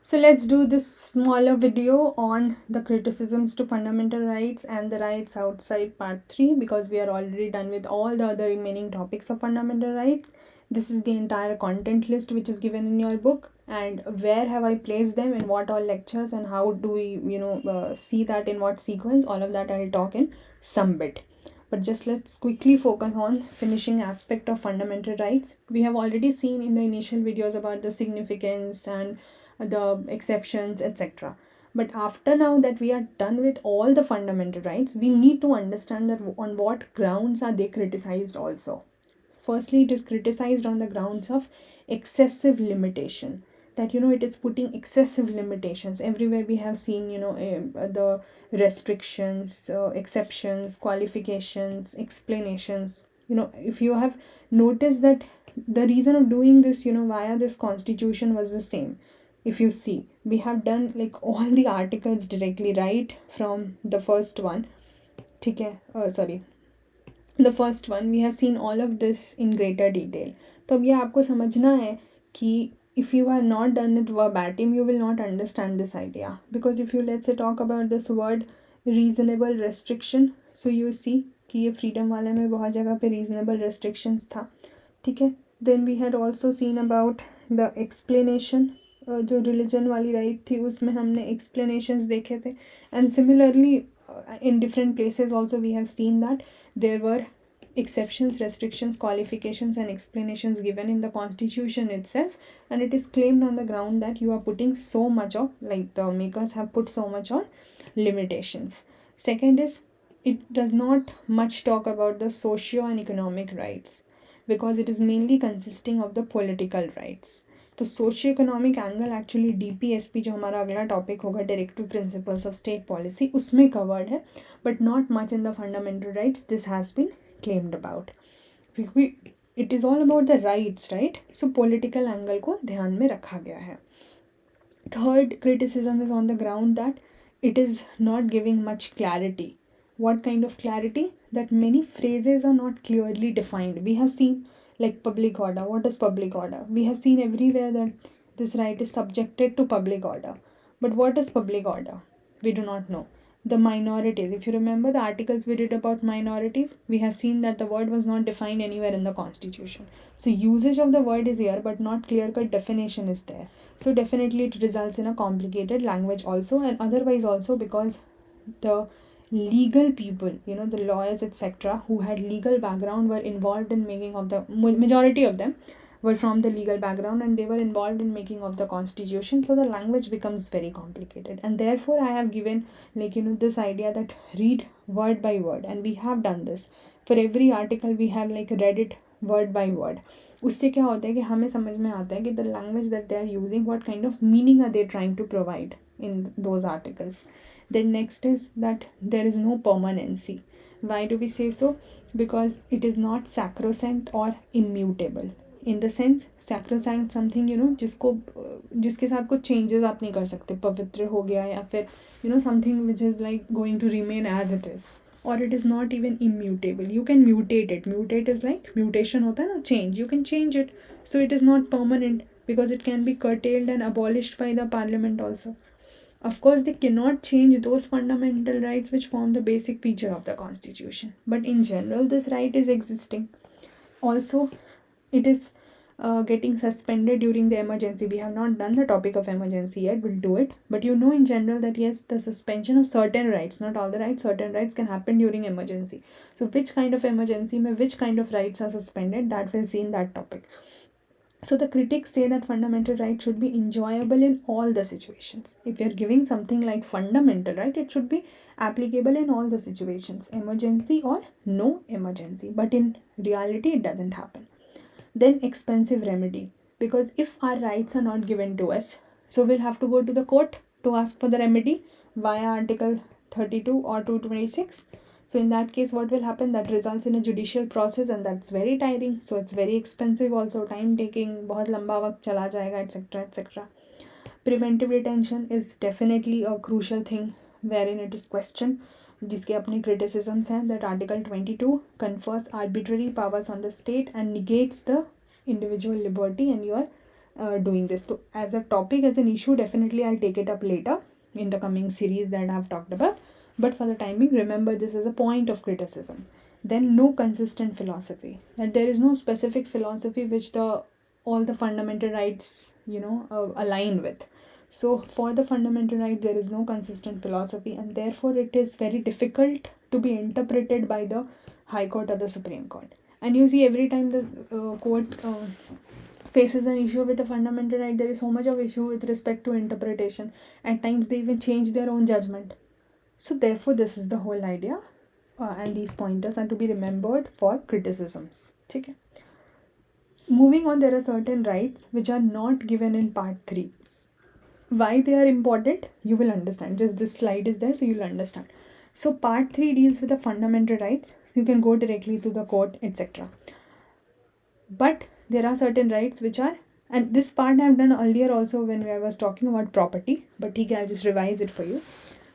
So let's do this smaller video on the criticisms to fundamental rights and the rights outside part 3, because we are already done with all the other remaining topics of fundamental rights. This is the entire content list which is given in your book, and where have I placed them in what all lectures and how do we see that in what sequence. All of that I'll talk in some bit. But just let's quickly focus on finishing aspect of fundamental rights. We have already seen in the initial videos about the significance and the exceptions, etc. But after now that we are done with all the fundamental rights, we need to understand that on what grounds are they criticized also. Firstly, it is criticized on the grounds of excessive limitation. That it is putting excessive limitations everywhere. We have seen the restrictions, exceptions, qualifications, explanations. If you have noticed that the reason of doing this, via this constitution was the same. If you see, we have done like all the articles directly right from the first one. The first one, we have seen all of this in greater detail. तो अब ये आपको समझना है कि if you have not done it verbatim, you will not understand this idea. Because if you, let's say, talk about this word reasonable restriction, so you see कि ये freedom वाले में बहुत जगह पे reasonable restrictions था. ठीक है. Then we had also seen about the explanation. जो religion वाली right थी उसमें हमने explanations देखे थे. And similarly in different places also we have seen that there were exceptions, restrictions, qualifications and explanations given in the constitution itself, and it is claimed on the ground that you are putting so much of, like the makers have put so much on limitations. Second is, it does not much talk about the socio and economic rights, because it is mainly consisting of the political rights. तो socio economic angle actually DPSP जो हमारा अगला topic होगा, directive principles of state policy, उसमें covered है, but not much in the fundamental rights this has been claimed about. It is all about the rights, right? So political angle को ध्यान में रखा गया है. Third criticism is on the ground that it is not giving much clarity. What kind of clarity? That many phrases are not clearly defined. We have seen like public order. What is public order? We have seen everywhere that this right is subjected to public order. But what is public order? We do not know. The minorities, if you remember the articles we did about minorities, we have seen that the word was not defined anywhere in the constitution. So usage of the word is here, but not clear-cut definition is there. So definitely it results in a complicated language also, and otherwise also because the legal people, the lawyers, etc., who had legal background were involved in making of the majority of them were from the legal background, and they were involved in making of the constitution. So the language becomes very complicated, and therefore I have given this idea that read word by word, and we have done this for every article. We have read it word by word. उससे क्या होता है कि हमें समझ में आता है कि the language that they are using, what kind of meaning are they trying to provide in those articles. Then next is that there is no permanency. Why do we say so? Because it is not sacrosanct or immutable. In the sense sacrosanct something जिसके साथ कुछ changes आप नहीं कर सकते, पवित्र हो गया, या फिर something which is like going to remain as it is, और it is not even immutable. You can mutate it. Mutate is like mutation होता है ना, change. You can change it. So it is not permanent because it can be curtailed and abolished by the parliament also. Of course, they cannot change those fundamental rights which form the basic feature of the constitution, but in general this right is existing. Also, it is getting suspended during the emergency. We have not done the topic of emergency yet, we'll do it, but in general that yes, the suspension of certain rights, not all the rights, certain rights can happen during emergency. So which kind of emergency mein which kind of rights are suspended, that we'll see in that topic. So the critics say that fundamental right should be enjoyable in all the situations. If you're giving something like fundamental right, it should be applicable in all the situations, emergency or no emergency. But in reality, it doesn't happen. Then expensive remedy, because if our rights are not given to us, so we'll have to go to the court to ask for the remedy via Article 32 or 226. So in that case, what will happen? That results in a judicial process, and that's very tiring. So it's very expensive also, time taking, बहुत लंबा वक्त चला जाएगा, etc. etc. Preventive detention is definitely a crucial thing wherein it is questioned, जिसके अपने criticisms हैं, that Article 22 confers arbitrary powers on the state and negates the individual liberty and your doing this. So as a topic, as an issue, definitely I'll take it up later in the coming series that I've talked about. But for the time being, remember this as a point of criticism. Then no consistent philosophy. That there is no specific philosophy which all the fundamental rights, align with. So for the fundamental rights, there is no consistent philosophy, and therefore it is very difficult to be interpreted by the High Court or the Supreme Court. And you see, every time the court faces an issue with a fundamental right, there is so much of issue with respect to interpretation. At times they even change their own judgment. So therefore this is the whole idea, and these pointers are to be remembered for criticisms. Okay. Moving on, there are certain rights which are not given in part 3. Why they are important, you will understand. Just this slide is there, so you'll understand. So part 3 deals with the fundamental rights, so you can go directly to the court, etc. But there are certain rights which are, and this part I have done earlier also when I was talking about property, but I'll just revise it for you.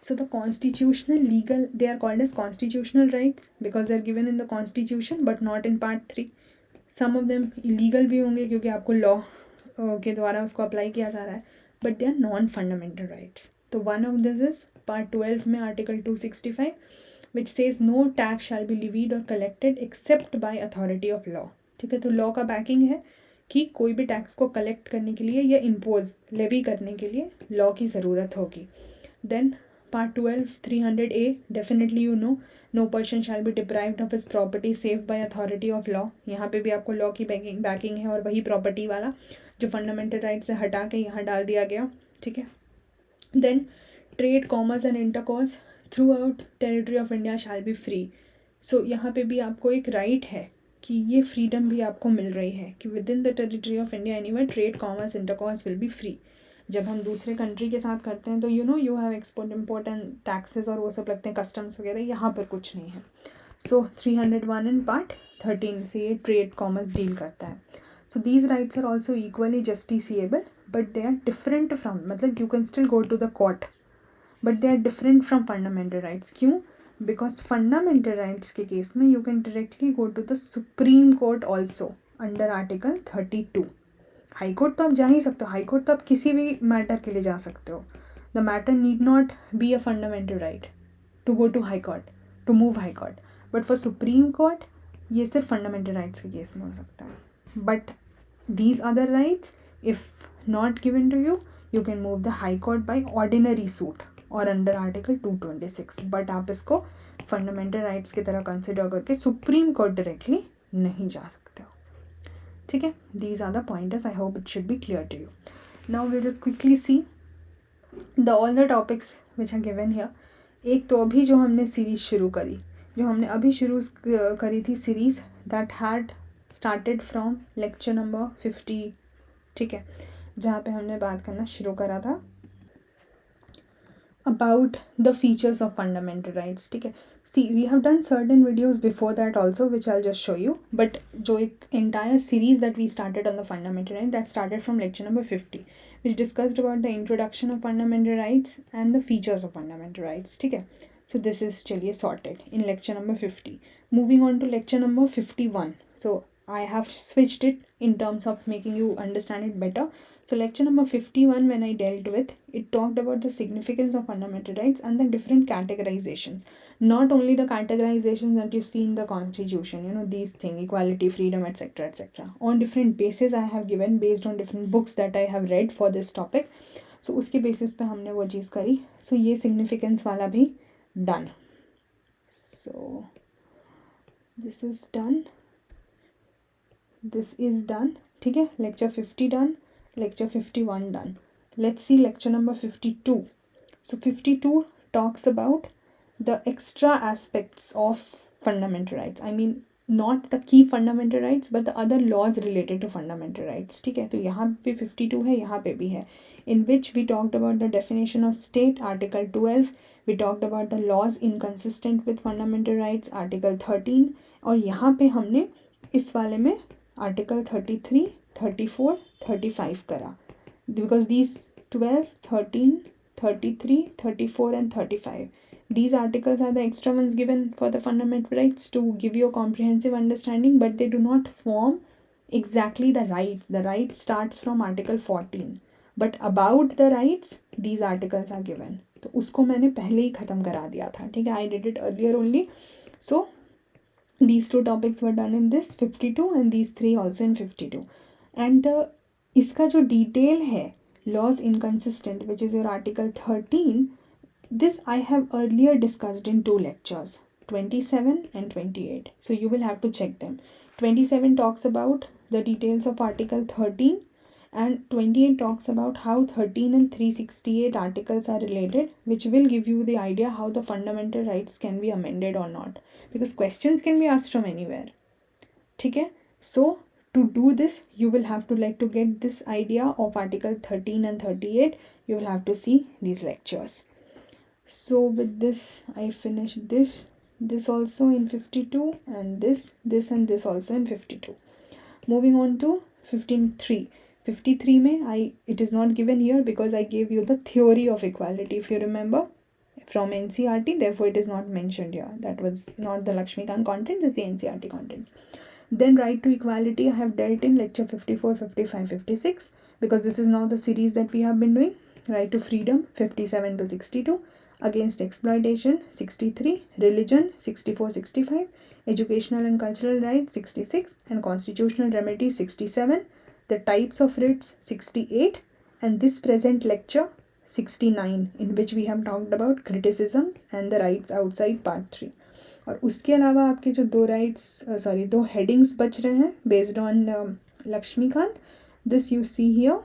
So the constitutional, legal, they are called as constitutional rights because they are given in the constitution but not in part 3. Some of them illegal भी होंगे क्योंकि आपको law के द्वारा उसको apply किया जा रहा है, but they are non-fundamental rights. So one of this is part 12 में article 265, which says no tax shall be levied or collected except by authority of law. ठीक है, तो लॉ का बैकिंग है कि कोई भी टैक्स को कलेक्ट करने के लिए या इम्पोज लेवी करने के लिए लॉ की ज़रूरत होगी. Then part 12 300A, definitely you know person shall be deprived of his property save by authority of law. यहाँ पे भी आपको लॉ की बैकिंग है और वही प्रॉपर्टी वाला जो फंडामेंटल राइट से हटा के यहाँ डाल दिया गया. ठीक है. Then trade, commerce and intercourse throughout territory of India shall be free. So यहाँ पे भी आपको एक राइट है कि ये फ्रीडम भी आपको मिल रही है कि with in the territory of India anywhere trade, commerce, intercourse will be free. जब हम दूसरे कंट्री के साथ करते हैं तो you have export import and taxes और वो सब लगते हैं, कस्टम्स वगैरह. यहाँ पर कुछ नहीं है. सो 301 इन पार्ट 13 से ये ट्रेड, कॉमर्स डील करता है. So these rights are also equally justiciable but they are different from, मतलब you can still go to the court but they are different from fundamental rights. क्यों? Because fundamental rights के case में you can directly go to the Supreme Court also under article 32. High Court तो आप जा ही सकते हो, high Court तो आप किसी भी मैटर के लिए जा सकते हो. The matter need not be a fundamental right to go to high court, to move high court. But for supreme court ये सिर्फ फंडामेंटल राइट्स के केस में हो सकता है. But these other rights if not given to you, you can move the high court by ordinary suit और under article 226. But आप इसको फंडामेंटल राइट्स की तरह कंसिडर करके सुप्रीम कोर्ट डायरेक्टली नहीं जा सकते हो. ठीक है. These are the pointers. I hope it should be clear to you. Now will just quickly see the all the topics which are given here. एक तो अभी जो हमने सीरीज शुरू करी, जो हमने अभी शुरू करी थी series, that had started from lecture number 50. ठीक है, जहाँ पे हमने बात करना शुरू करा था about the features of fundamental rights. ठीक है. See, we have done certain videos before that also which I'll just show you, but जो एक entire series that we started on the fundamental rights, that started from lecture number 50, which discussed about the introduction of fundamental rights and the features of fundamental rights. ठीक है. So this is चलिए sorted in lecture number 50. Moving on to lecture number 51. So I have switched it in terms of making you understand it better. So lecture number 51, when I dealt with, it talked about the significance of fundamental rights and the different categorizations. Not only the categorizations that you see in the constitution, these things, equality, freedom, etc., etc. On different bases I have given based on different books that I have read for this topic. So उसके basis पे हमने वो चीज़ करी. So ये significance वाला भी done. So this is done. This is done. ठीक है. Lecture 50 done. Lecture 51 done. Let's see lecture number 52. So 52 talks about the extra aspects of fundamental rights. I mean not the key fundamental rights but the other laws related to fundamental rights. ठीक है. तो यहाँ पे 52 है, यहाँ पे भी है, in which we talked about the definition of state, article 12. We talked about the laws inconsistent with fundamental rights, article 13. और यहाँ पे हमने इस वाले में article 33, 34, 35 करा, because these 12, 13, 33, 34 and 35, these articles are the extra ones given for the fundamental rights to give you a comprehensive understanding, but they do not form exactly the rights. The right starts from Article 14, but about the rights these articles are given. तो उसको मैंने पहले ही ख़त्म करा दिया था, ठीक है. I did it earlier only. So these 2 topics were done in this 52 and these 3 also in 52. And इसका जो detail है laws inconsistent, which is your Article 13, this I have earlier discussed in 2 lectures, 27 and 28. So you will have to check them. 27 talks about the details of Article 13 and 28 talks about how 13 and 368 articles are related, which will give you the idea how the fundamental rights can be amended or not, because questions can be asked from anywhere. ठीक है. So to do this, you will have to, like, to get this idea of Article 13 and 38, you will have to see these lectures. So with this I finish this also in 52 and this and this also in 52. Moving on to 53 mein it is not given here because I gave you the theory of equality, if you remember, from NCERT, therefore it is not mentioned here. That was not the Lakshmikant content, just the NCERT content. Then right to equality I have dealt in lecture 54, 55, 56, because this is now the series that we have been doing. Right to freedom 57 to 62, against exploitation 63, religion 64, 65, educational and cultural rights 66, and constitutional remedies 67, the types of writs 68, and this present lecture 69, in which we have talked about criticisms and the rights outside part 3. और उसके अलावा आपके जो 2 headings बच रहे हैं based on Lakshmikant, this you see here,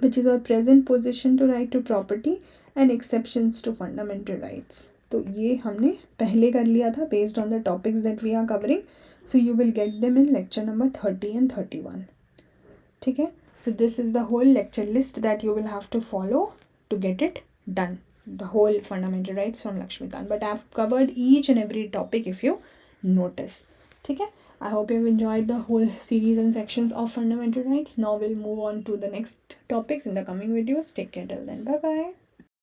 which is our present position to right to property and exceptions to fundamental rights. तो ये हमने पहले कर लिया था based on the topics that we are covering. So you will get them in lecture number 30 and 31. ठीक है. So this is the whole lecture list that you will have to follow to get it done. The whole fundamental rights from Lakshmikant. But I have covered each and every topic if you notice. ठीक है. I hope you've enjoyed the whole series and sections of fundamental rights. Now we'll move on to the next topics in the coming videos. Take care till then. Bye bye.